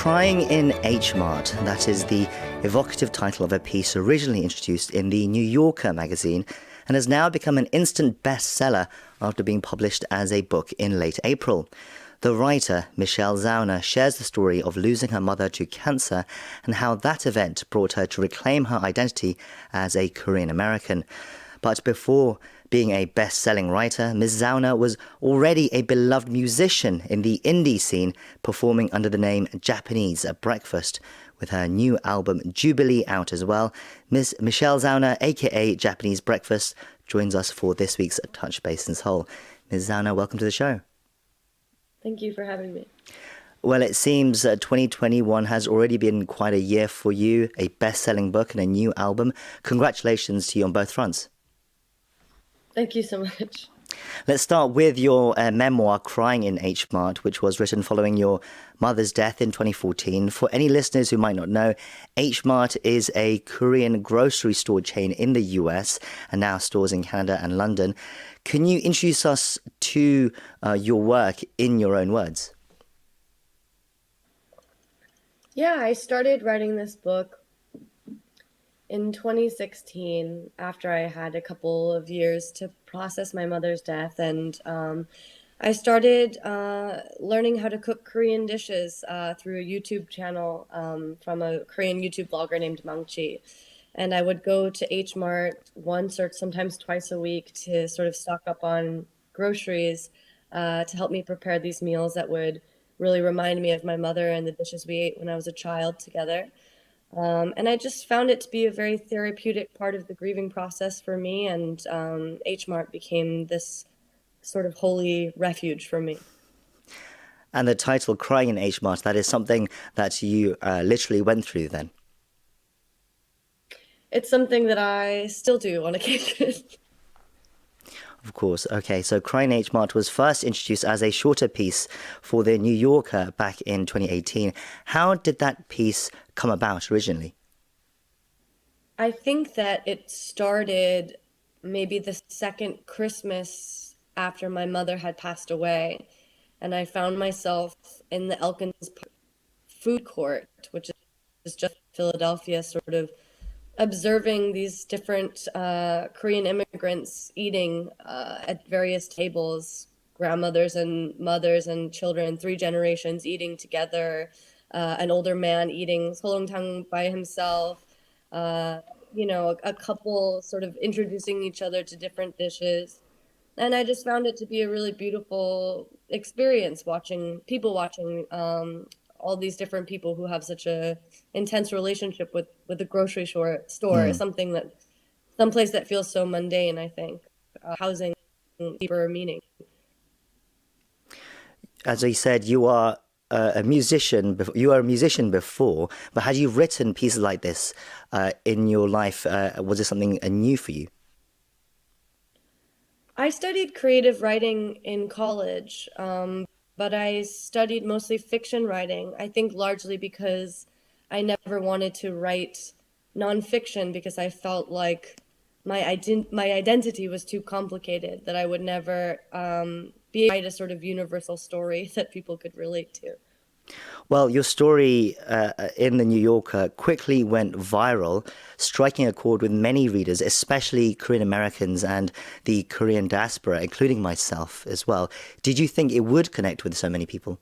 Crying in H Mart, that is the evocative title of a piece originally introduced in the New Yorker magazine and has now become an instant bestseller after being published as a book in late April. The writer, Mi셸ja우너, shares the story of losing her mother to cancer and how that event brought her to reclaim her identity as a Korean American. But before being a best-selling writer, Ms. Zauner was already a beloved musician in the indie scene, performing under the name 재패니즈브렉퍼스트, with her new album Jubilee out as well. Ms. Mi셸자우너, aka 재패니즈브렉퍼스트, joins us for this week's Touch Base in Seoul. Ms. Zauner, welcome to the show. Thank you for having me. Well, it seems 2021 has already been quite a year for you, a best-selling book and a new album. Congratulations to you on both fronts. Thank you so much. Let's start with your memoir, Crying in H Mart, which was written following your mother's death in 2014. For any listeners who might not know, H Mart is a Korean grocery store chain in the US and now stores in Canada and London. Can you introduce us to your work in your own words? Yeah, I started writing this book in 2016 after I had a couple of years to process my mother's death, and I started learning how to cook Korean dishes through a YouTube channel from a Korean YouTube blogger named Mangchi. And I would go to H Mart once or sometimes twice a week to sort of stock up on groceries to help me prepare these meals that would really remind me of my mother and the dishes we ate when I was a child together. And I just found it to be a very therapeutic part of the grieving process for me, and H Mart became this sort of holy refuge for me. And the title, Crying in H Mart, that is something that you literally went through then? It's something that I still do on occasion. Of course. Okay, so Crying in H Mart was first introduced as a shorter piece for the New Yorker back in 2018. How did that piece come about originally? I think that it started maybe the second Christmas after my mother had passed away. And I found myself in the Elkins food court, which is just Philadelphia, sort of observing these different Korean immigrants eating at various tables, grandmothers and mothers and children, 3 generations eating together, an older man eating solongtang by himself, a couple sort of introducing each other to different dishes. And I just found it to be a really beautiful experience watching all these different people who have such a intense relationship with the grocery store, someplace that feels so mundane, I think, housing deeper meaning. As I said, you are a musician. You are a musician before, but had you written pieces like this in your life? Was it something new for you? I studied creative writing in college, but I studied mostly fiction writing, I think largely because I never wanted to write nonfiction because I felt like my identity was too complicated, that I would never be able to write a sort of universal story that people could relate to. Well, your story in the New Yorker quickly went viral, striking a chord with many readers, especially Korean Americans and the Korean diaspora, including myself as well. Did you think it would connect with so many people?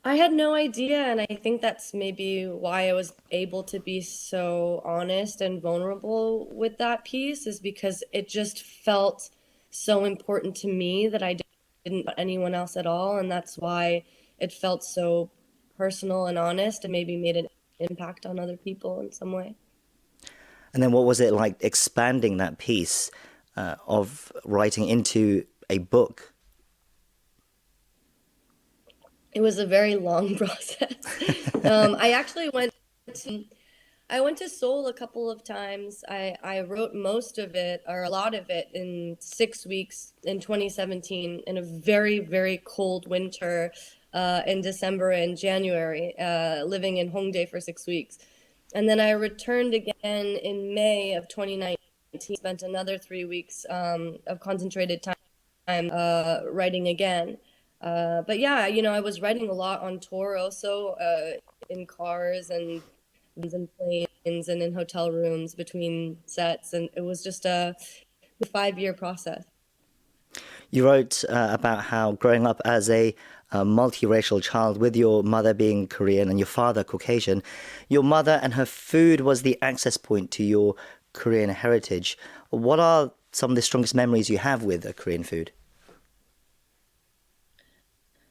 I had no idea, and I think that's maybe why I was able to be so honest and vulnerable with that piece, is because it just felt so important to me that I didn't want anyone else at all, and that's why it felt so personal and honest and maybe made an impact on other people in some way. And then what was it like expanding that piece of writing into a book? It was a very long process. I actually went to Seoul a couple of times. I wrote most of it, or a lot of it, in 6 weeks in 2017 in a very, very cold winter in December and January, living in Hongdae for 6 weeks. And then I returned again in May of 2019, spent another 3 weeks of concentrated time writing again. But yeah, you know, I was writing a lot on tour also, in cars and in planes and in hotel rooms between sets, and it was just a 5-year process. You wrote about how growing up as a multiracial child with your mother being Korean and your father Caucasian, your mother and her food was the access point to your Korean heritage. What are some of the strongest memories you have with Korean food?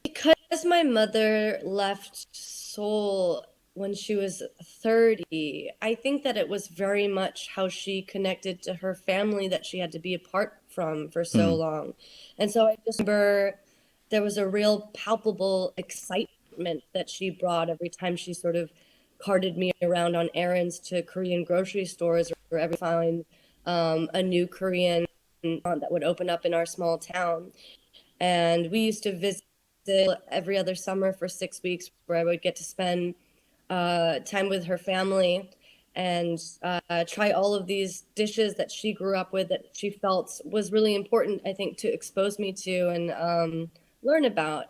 Because my mother left Seoul when she was 30, I think that it was very much how she connected to her family that she had to be apart from for so Hmm. long. And so I just remember there was a real palpable excitement that she brought every time she sort of carted me around on errands to Korean grocery stores or every find a new Korean that would open up in our small town. And we used to visit every other summer for 6 weeks, where I would get to spend time with her family and try all of these dishes that she grew up with that she felt was really important, I think, to expose me to and learn about.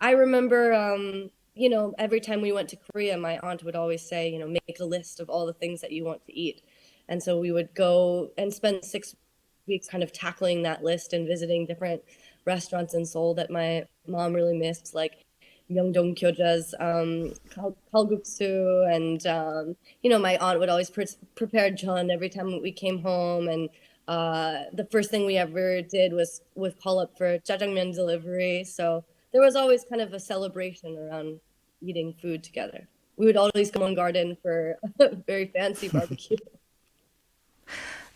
I remember, you know, every time we went to Korea, my aunt would always say, you know, make a list of all the things that you want to eat. And so we would go and spend 6 weeks kind of tackling that list and visiting different restaurants in Seoul that my mom really missed, like Myeongdong Gyoja's kalguksu, and you know, my aunt would always prepare jeon every time we came home, and the first thing we ever did was call up for jjajangmyeon delivery. So there was always kind of a celebration around eating food together. We would always come on garden for a very fancy barbecue.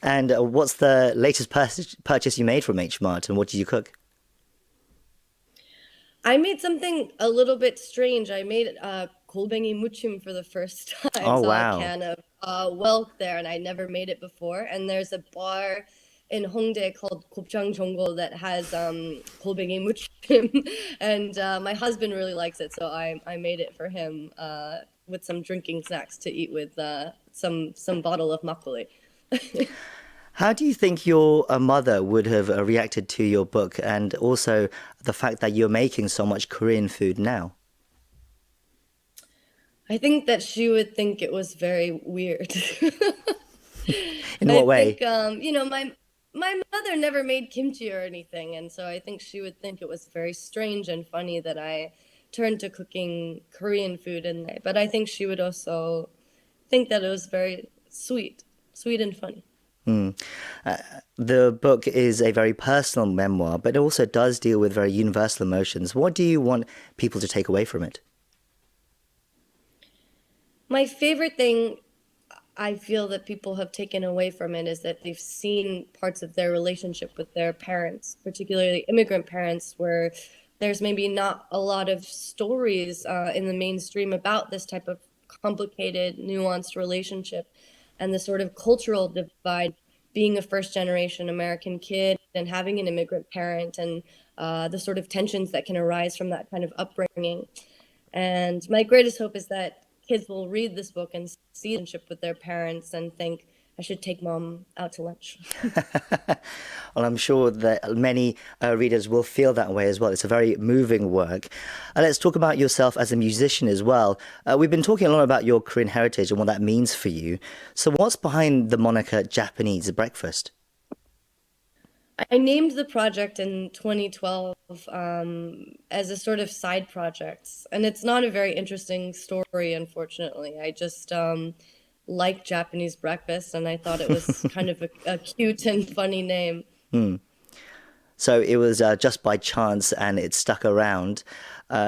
And what's the latest purchase you made from H Mart, and what did you cook? I made something a little bit strange. I made 골뱅이 muchim for the first time. Oh, Saw a wow. can of whelk there, and I never made it before. And there's a bar in Hongdae called 곱창 전골 that has 골뱅이 muchim, and my husband really likes it, so I made it for him with some drinking snacks to eat with some bottle of makgeolli. How do you think your mother would have reacted to your book and also the fact that you're making so much Korean food now? I think that she would think it was very weird. In I what way? think you know, my mother never made kimchi or anything, and so I think she would think it was very strange and funny that I turned to cooking Korean food in there. But I think she would also think that it was very sweet and funny. The book is a very personal memoir, but it also does deal with very universal emotions. What do you want people to take away from it? My favorite thing I feel that people have taken away from it is that they've seen parts of their relationship with their parents, particularly immigrant parents, where there's maybe not a lot of stories in the mainstream about this type of complicated, nuanced relationship and the sort of cultural divide being a first generation American kid and having an immigrant parent and the sort of tensions that can arise from that kind of upbringing. And my greatest hope is that kids will read this book and see the relationship with their parents and think, I should take mom out to lunch. Well, I'm sure that many readers will feel that way as well. It's a very moving work. Let's talk about yourself as a musician as well. We've been talking a lot about your Korean heritage and what that means for you. So, what's behind the moniker Japanese Breakfast? I named the project in 2012 as a sort of side project. And it's not a very interesting story, unfortunately. I just like Japanese breakfast, and I thought it was kind of a cute and funny name. So it was just by chance and it stuck around.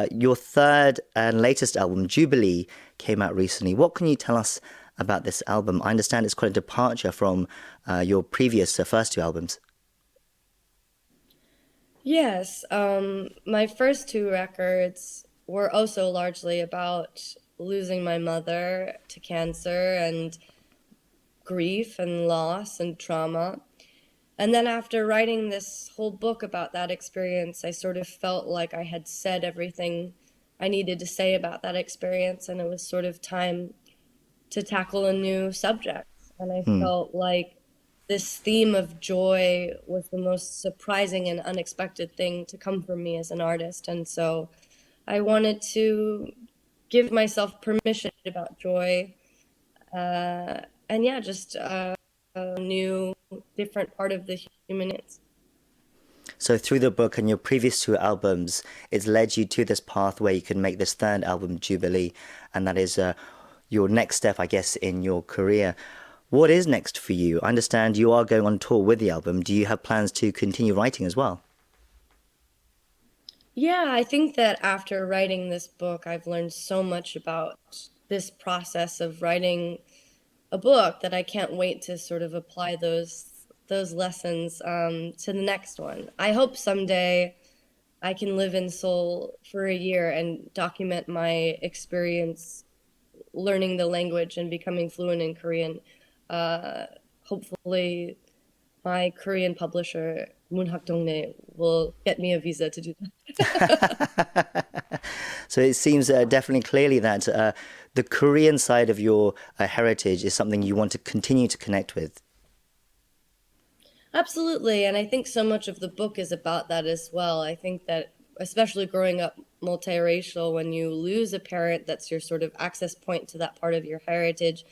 Your third and latest album, Jubilee, came out recently. What can you tell us about this album? I understand it's quite a departure from your previous first two albums. Yes, my first two records were also largely about losing my mother to cancer and grief and loss and trauma. And then after writing this whole book about that experience, I sort of felt like I had said everything I needed to say about that experience, and it was sort of time to tackle a new subject. And I felt like this theme of joy was the most surprising and unexpected thing to come from me as an artist. And so I wanted to give myself permission about joy. And yeah, just a new, different part of the human needs. So through the book and your previous two albums, it's led you to this path where you can make this third album, Jubilee, and that is your next step, I guess, in your career. What is next for you? I understand you are going on tour with the album. Do you have plans to continue writing as well? Yeah, I think that after writing this book, I've learned so much about this process of writing a book that I can't wait to sort of apply those lessons to the next one. I hope someday I can live in Seoul for a year and document my experience learning the language and becoming fluent in Korean. Hopefully, my Korean publisher, Moonhak Dongnae, will get me a visa to do that. So it seems definitely clearly that the Korean side of your heritage is something you want to continue to connect with. Absolutely, and I think so much of the book is about that as well. I think that especially growing up multiracial, when you lose a parent that's your sort of access point to that part of your heritage,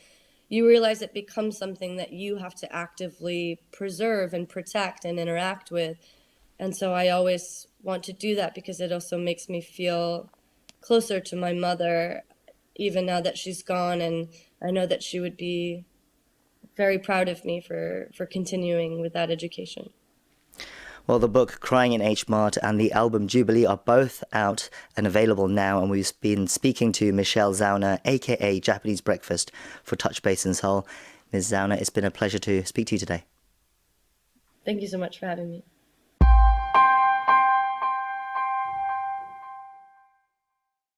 you realize it becomes something that you have to actively preserve and protect and interact with. And so I always want to do that because it also makes me feel closer to my mother, even now that she's gone, and I know that she would be very proud of me for continuing with that education. Well, the book Crying in H Mart and the album Jubilee are both out and available now, and we've been speaking to Zauner, aka Japanese Breakfast, for Touch Base in Seoul. Ms. Zauner, it's been a pleasure to speak to you today. Thank you so much for having me.